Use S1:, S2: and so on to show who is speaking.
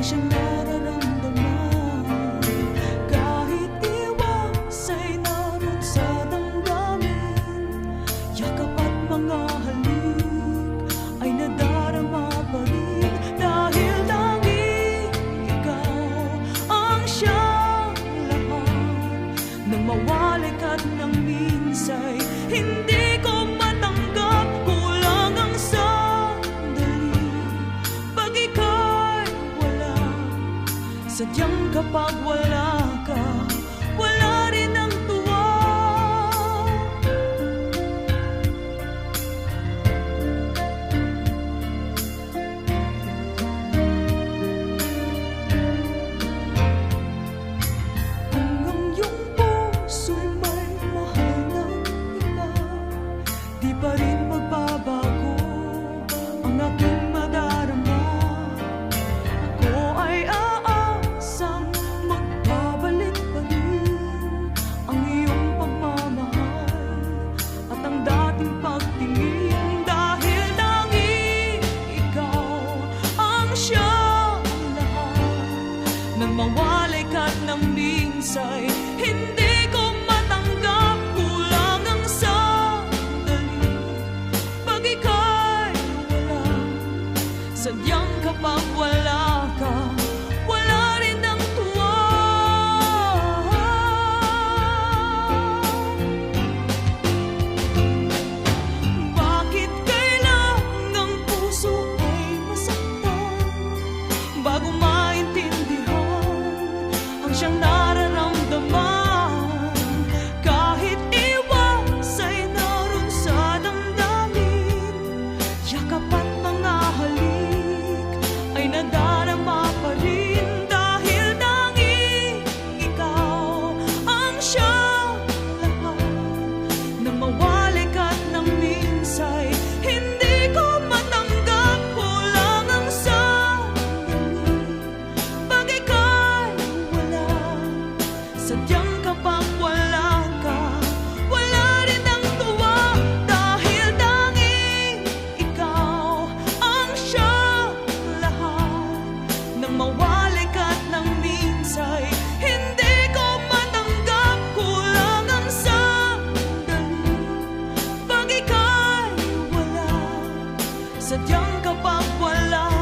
S1: siyang nararamdaman. Kahit iwas ay naroon sa damdamin, yakap at mga halik ay nadarama pa rin. Dahil tanging ikaw ang siyang lahat, nang mawalik at nang minsay hindi ko matanggap. Kulang ang sandali pag ika'y wala. Sadyang kapag wala ka, wala rin ang tuwa. Kung ang iyong puso'y may mahal ng iba, di pa rin magbabago ang aking madarama. Ako ay aasang magbabalik pa rin ang iyong pagmamahal at ang dating pagtingin. Dahil tanging ikaw ang siyang lahat, nang mawalik at nang minsay hindi ko matanggap. Kulang ang sandali pag ika'y wala. Sadyang kapag wala ka, wala rin ang tuwa. Bakit kailangang puso ay masaktan bago maintindihan ang siyang nararamdaman? Kahit iwas ay naroon sa damdamin, yakap at mga halik ay nadarama pa rin. Dahil tanging ikaw ang siyang lahat, nang mawalik at nang minsay hindi ko matanggap. Kulang ang sandali pag ika'y wala. Sadyang kapag wala ka, wala rin ang tuwa. Dahil tanging ikaw ang siyang lahat, nang mawalik at nang minsay hindi ko matanggap. Kulang ang sandali pag ika'y wala. Sadyang kapag wala